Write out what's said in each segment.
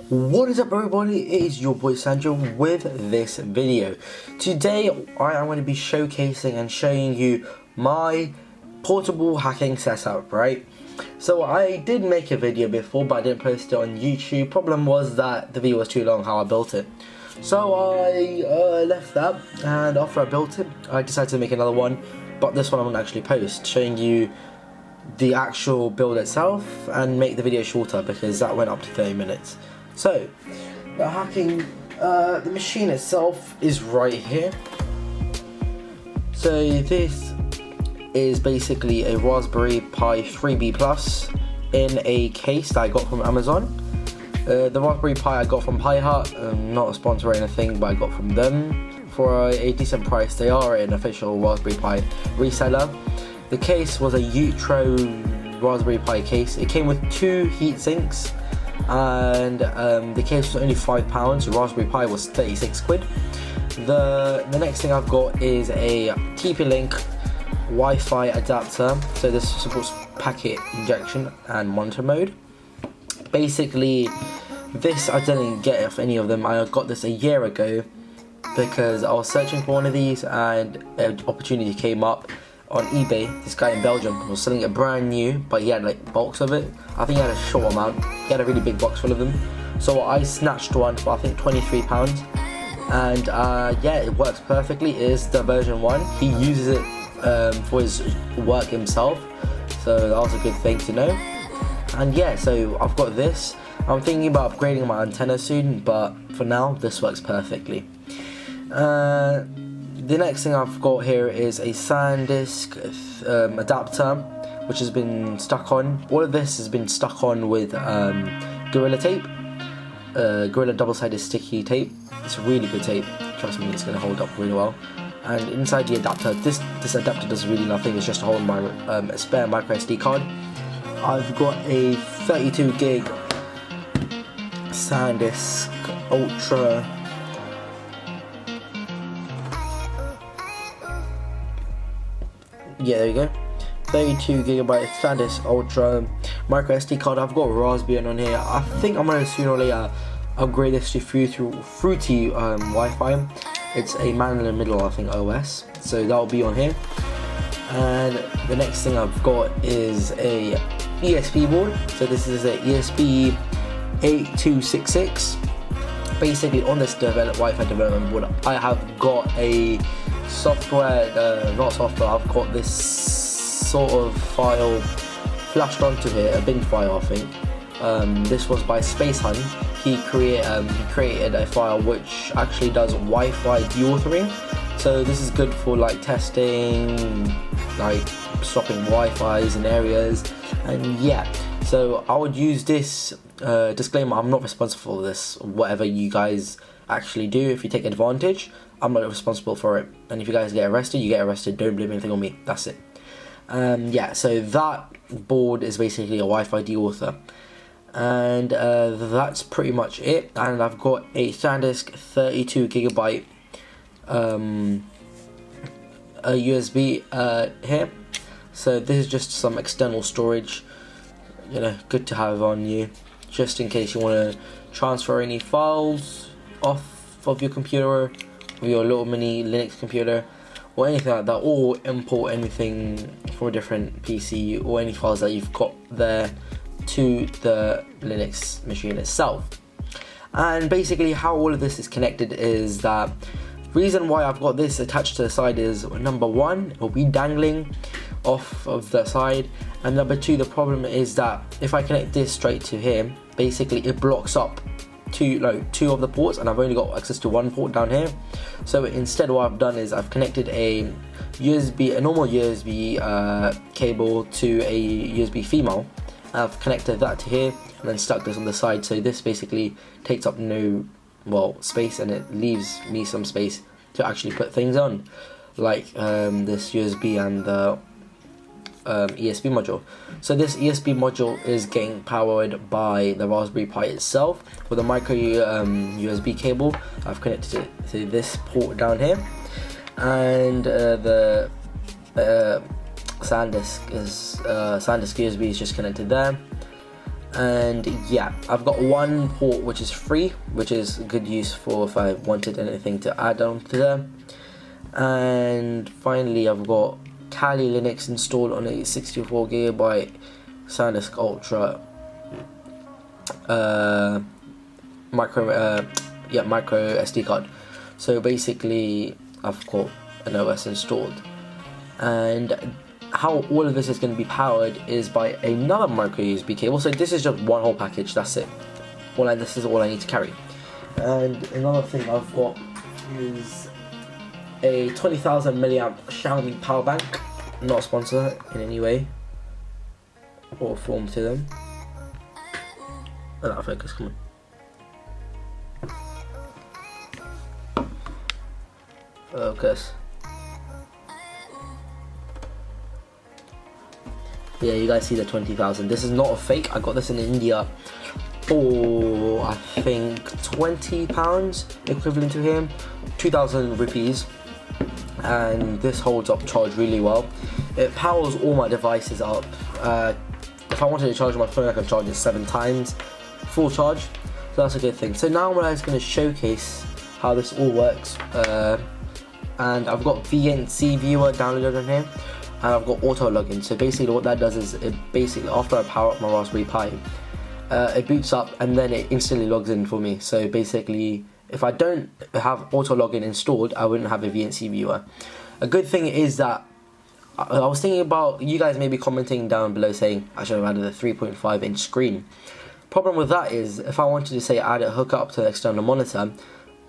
What is up everybody, it is your boy Sanjo with this video. Today I am going to be showcasing and showing you my portable hacking setup, right? So I did make a video before but I didn't post it on YouTube. Problem was that the video was too long how I built it. So I left that, and after I built it I decided to make another one, but this one I'm going to actually post, showing you the actual build itself and make the video shorter because that went up to 30 minutes. So, the hacking, the machine itself is right here. So this is basically a Raspberry Pi 3B Plus in a case that I got from Amazon. The Raspberry Pi I got from Pi Hut, not a sponsor or anything, but I got from them for a decent price. They are an official Raspberry Pi reseller. The case was a Utro Raspberry Pi case. It came with 2 heat sinks, and the case was only £5. The Raspberry Pi was 36 quid. The next thing I've got is a TP-Link Wi-Fi adapter. So this supports packet injection and monitor mode. Basically, this I didn't get off any of them. I got this a year ago because I was searching for one of these and an opportunity came up on eBay. This guy in Belgium was selling it brand new, but he had like bulks of it. I think he had a short amount. He had a really big box full of them. So I snatched one for I think £23, and yeah, it works perfectly. It is the version 1. He uses it for his work himself, so that was a good thing to know. And yeah, so I've got this. I'm thinking about upgrading my antenna soon, but for now this works perfectly. The next thing I've got here is a SanDisk adapter, which has been stuck on. All of this has been stuck on with Gorilla tape, Gorilla double-sided sticky tape. It's really good tape. Trust me, it's going to hold up really well. And inside the adapter, this adapter does really nothing. It's just to hold my spare micro SD card. I've got a 32 gig SanDisk Ultra. Yeah, there you go. 32GB SanDisk Ultra micro SD card. I've got Raspbian on here. I think I'm gonna sooner or later upgrade this to Fruity Wi-Fi. It's a man in the middle, I think, OS. So that'll be on here. And the next thing I've got is a ESP board. So this is a ESP 8266. Basically, on this Wi-Fi development board, I have got a software, not software, I've got this sort of file flashed onto here, a bin file I think. This was by Space Hunt. He created a file which actually does Wi-Fi deauthoring. So this is good for like testing, like stopping Wi-Fi's in areas, and yeah. So I would use this, disclaimer, I'm not responsible for this. Whatever you guys actually do, if you take advantage, I'm not responsible for it. And if you guys get arrested, you get arrested. Don't blame anything on me. That's it. Yeah, so that board is basically a Wi-Fi deauthor. And that's pretty much it. And I've got a SanDisk 32GB a USB here. So this is just some external storage. You know, good to have on you, just in case you want to transfer any files off of your computer, or your little mini Linux computer, or anything like that, or import anything from a different PC, or any files that you've got there to the Linux machine itself. And basically how all of this is connected is that reason why I've got this attached to the side is, number 1, it will be dangling off of the side, and number 2, the problem is that if I connect this straight to here, basically it blocks up two of the ports, and I've only got access to 1 port down here. So instead what I've done is I've connected a normal USB cable to a USB female. I've connected that to here and then stuck this on the side, so this basically takes up no space, and it leaves me some space to actually put things on, like this USB and the ESP module. So this ESP module is getting powered by the Raspberry Pi itself with a micro USB cable. I've connected it to this port down here, and the SanDisk USB is just connected there. And yeah, I've got one port which is free, which is good use for if I wanted anything to add on to there. And finally, I've got Kali Linux installed on a 64GB SanDisk Ultra micro SD card. So basically, I've got an OS installed, and how all of this is going to be powered is by another micro USB cable. So this is just one whole package. That's it. This is all I need to carry. And another thing I've got is a 20,000 milliamp Xiaomi power bank. Not a sponsor in any way or form to them. Let that focus, come on. Focus. Yeah, you guys see the 20,000. This is not a fake. I got this in India for I think £20 equivalent to here, 2,000 rupees. And this holds up charge really well. It powers all my devices up. If I wanted to charge my phone, I can charge it 7 times full charge, so that's a good thing. So now I'm just going to showcase how this all works, and I've got VNC Viewer downloaded on here, and I've got auto login. So basically what that does is it basically, after I power up my Raspberry Pi, it boots up and then it instantly logs in for me. So basically, if I don't have auto login installed, I wouldn't have a VNC Viewer. A good thing is that I was thinking about you guys maybe commenting down below saying I should have added a 3.5 inch screen. Problem with that is, if I wanted to say add a hook up to an external monitor,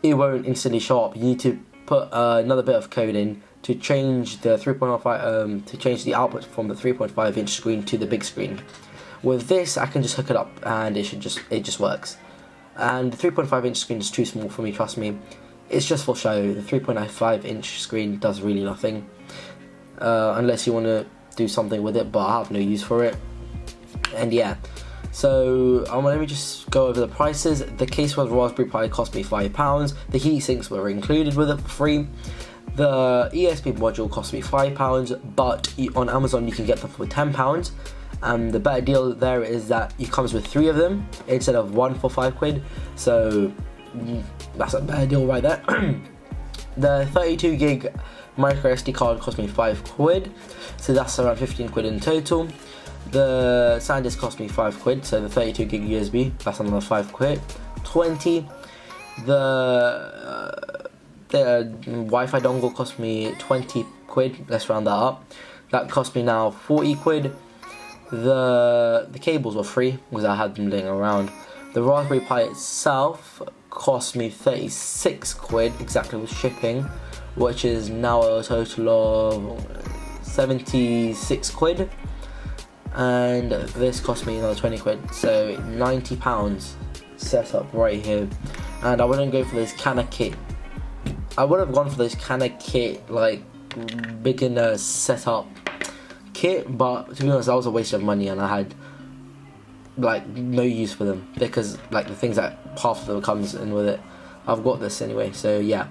it won't instantly show up. You need to put another bit of code in to change the 3.5 to change the output from the 3.5 inch screen to the big screen. With this, I can just hook it up and it just works. And the 3.5 inch screen is too small for me, trust me. It's just for show. The 3.5 inch screen does really nothing, unless you want to do something with it, but I have no use for it. And yeah, so let me just go over the prices. The case for the Raspberry Pi cost me £5. The heat sinks were included with it for free. The ESP module cost me £5, but on Amazon you can get them for £10. And the better deal there is that it comes with 3 of them instead of 1 for £5. So that's a better deal right there. The 32 gig micro SD card cost me £5, so that's around 15 quid in total. The SanDisk cost me £5, so the 32 gig USB, that's another £5, 20. The Wi-Fi dongle cost me 20 quid, let's round that up. That cost me now 40 quid. The cables were free because I had them laying around. The Raspberry Pi itself cost me 36 quid exactly with shipping, which is now a total of 76 quid. And this cost me another 20 quid, so £90 set up right here. And I wouldn't go for this kind of kit. I would have gone for this kind of kit, like beginner setup kit, but to be honest, that was a waste of money, and I had like no use for them because like the things that half of them comes in with it. I've got this anyway, so yeah.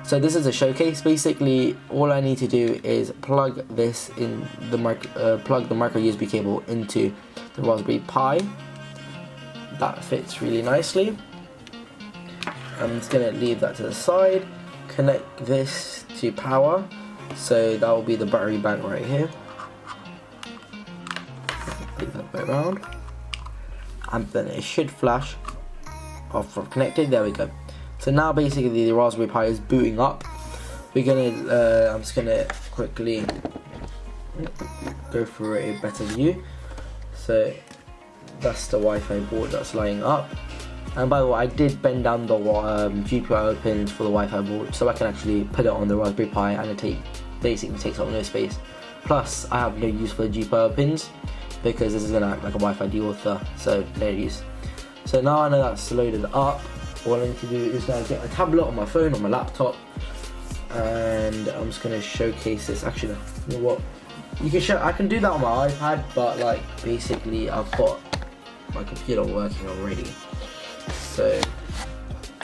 So this is a showcase. Basically, all I need to do is plug this in the plug the micro USB cable into the Raspberry Pi. That fits really nicely. I'm just gonna leave that to the side. Connect this to power, so that will be the battery bank right here. Leave that way around, and then it should flash off from connected. There we go. So now basically the Raspberry Pi is booting up. We're gonna, I'm just gonna quickly go for a better view. So that's the Wi-Fi board that's lying up. And by the way, I did bend down the GPIO pins for the Wi-Fi board so I can actually put it on the Raspberry Pi, and it basically takes up no space. Plus, I have no use for the GPIO pins because this is gonna act like a Wi-Fi deauthor, so no use. So now I know that's loaded up. All I need to do is now get a tablet on my phone, on my laptop, and I'm just gonna showcase this. Actually, you know what? I can do that on my iPad, but like basically I've got my computer working already. So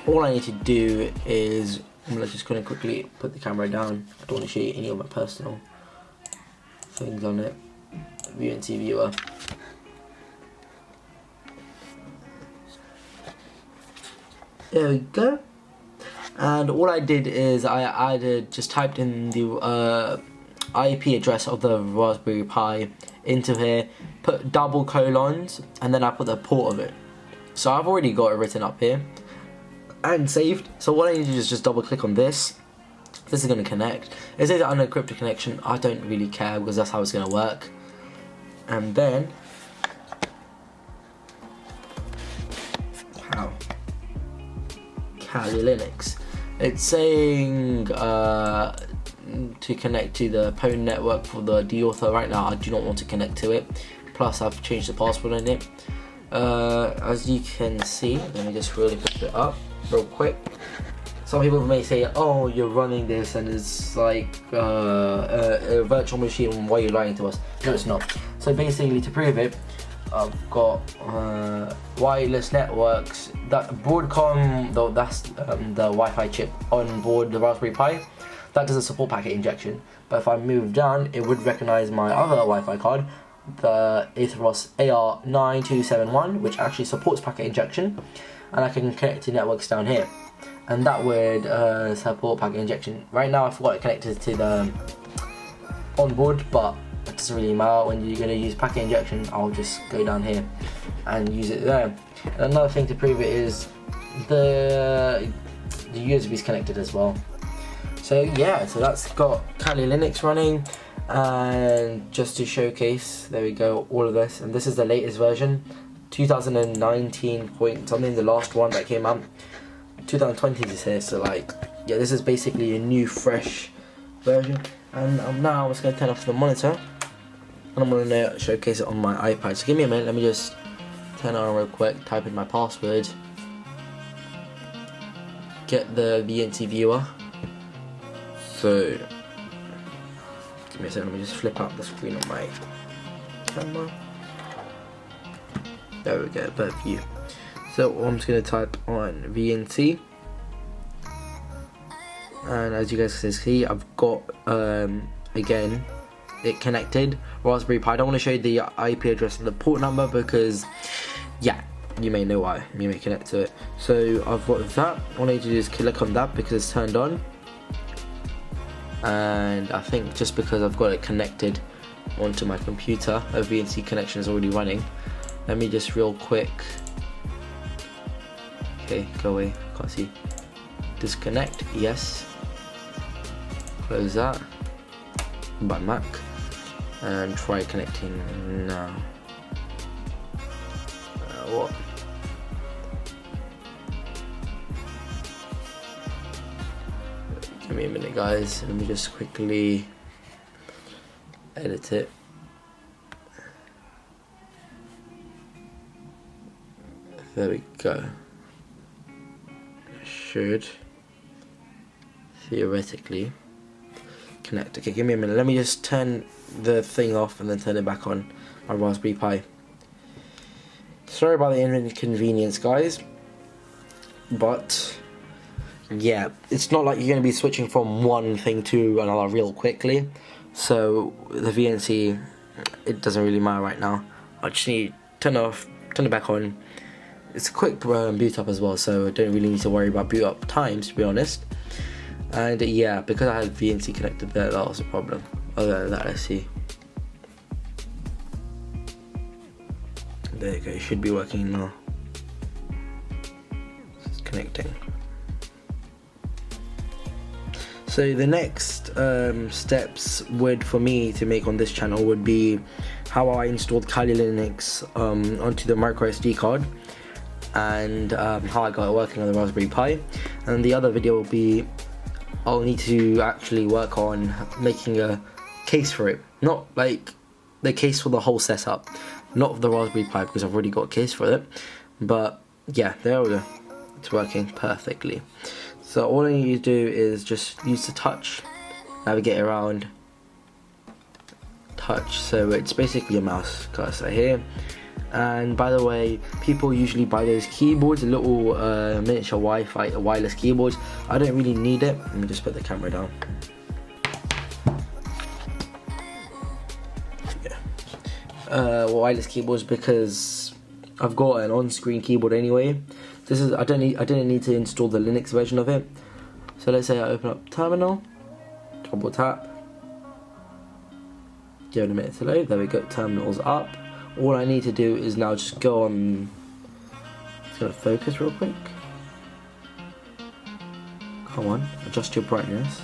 all I need to do is I'm just gonna quickly put the camera down. I don't want to show you any of my personal things on it. VNC Viewer. There we go. And all I did is I just typed in the IP address of the Raspberry Pi into here, put double colons, and then I put the port of it. So I've already got it written up here and saved. So what I need to do is just double click on this. This is going to connect. It says unencrypted connection. I don't really care because that's how it's going to work. And then Kali Linux. It's saying to connect to the Pwn network for the deauthor. Right now I do not want to connect to it. Plus I've changed the password on it. As you can see, let me just really put it up real quick. Some people may say, oh, you're running this and it's like a virtual machine, why are you lying to us? No, it's not. So basically, to prove it, I've got wireless networks, that Broadcom, though that's the Wi-Fi chip on board the Raspberry Pi, that doesn't support packet injection. But if I move down, it would recognize my other Wi-Fi card, the Atheros AR9271, which actually supports packet injection, and I can connect to networks down here, and that would support packet injection. Right now I've got it connected to the onboard, but it doesn't really matter. When you're going to use packet injection, I'll just go down here and use it there. And another thing to prove it is the USB is connected as well. So yeah, so that's got Kali Linux running. And just to showcase, there we go, all of this, and this is the latest version, 2019 point something, the last one that came out. 2020 is here, so like, yeah, this is basically a new fresh version. And now I'm just going to turn off the monitor and I'm going to showcase it on my iPad. So give me a minute, let me just turn it on real quick, type in my password, get the VNC viewer. So give me a second, let me just flip out the screen on my camera. There we go, better view. So I'm just going to type on VNC, and as you guys can see, I've got again it connected Raspberry Pi. I don't want to show you the IP address and the port number because yeah, you may know why, you may connect to it. So I've got that. All I need to do is click on that because it's turned on, and I think just because I've got it connected onto my computer, a VNC connection is already running. Let me just real quick, okay, go away, can't see, disconnect, yes, close that, by Mac, and try connecting now. What? Give me a minute guys, let me just quickly edit it. There we go. Should theoretically connect. Okay, give me a minute. Let me just turn the thing off and then turn it back on my Raspberry Pi. Sorry about the inconvenience, guys. But yeah, it's not like you're going to be switching from one thing to another real quickly. So the VNC, it doesn't really matter right now. I just need to turn it off, turn it back on. It's a quick boot up as well, so I don't really need to worry about boot up times, to be honest. And yeah, because I had VNC connected there, that was a problem. Other than that, let's see. There you go, it should be working now. It's connecting. So the next steps for me to make on this channel would be how I installed Kali Linux onto the micro SD card, and how I got it working on the Raspberry Pi. And the other video will be I'll need to actually work on making a case for it, not like the case for the whole setup, not for the Raspberry Pi because I've already got a case for it, but yeah, there we go, it's working perfectly. So all I need to do is just use the touch, navigate around, touch, so it's basically a mouse cursor here. And by the way, people usually buy those keyboards, a little miniature Wi-Fi wireless keyboards. I don't really need it. Let me just put the camera down. Yeah. Wireless keyboards because I've got an on-screen keyboard anyway, This is I didn't need to install the Linux version of it. So let's say I open up terminal, double tap, give it a minute to load. There we go, terminal's up. All I need to do is now just go on. It's gonna focus real quick. Come on, adjust your brightness.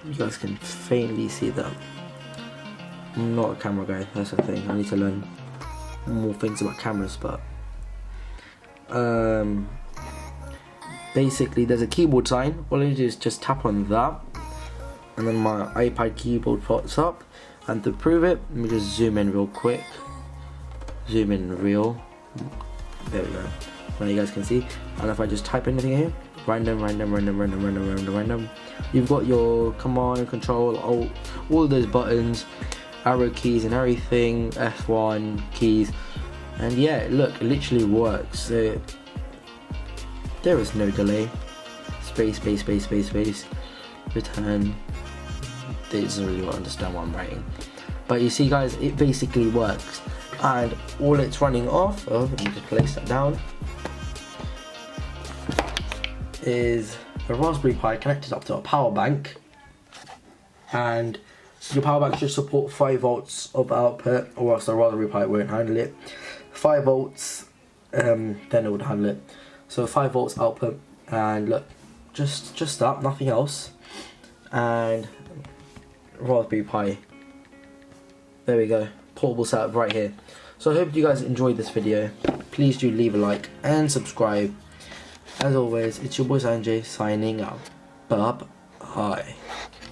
You guys can faintly see that. I'm not a camera guy, that's the thing. I need to learn more things about cameras, but basically there's a keyboard sign. All I need to do is just tap on that, and then my iPad keyboard pops up. And to prove it, let me just zoom in real quick. Zoom in real. There we go. Now you guys can see. And if I just type anything here, random, you've got your command, control, alt, all of those buttons, arrow keys and everything, F1 keys, and yeah, look, it literally works. So there is no delay. Space, return. They doesn't really understand what I'm writing, but you see guys, it basically works. And all it's running off of, let me just place that down, is a Raspberry Pi connected up to a power bank, and your power bank should support 5 volts of output, or else the Raspberry Pi won't handle it. 5 volts, then it would handle it. So 5 volts output, and look, just that, nothing else, and Raspberry Pi. There we go, portable setup right here. So I hope you guys enjoyed this video. Please do leave a like and subscribe. As always, it's your boy Sanjay signing out. Bye.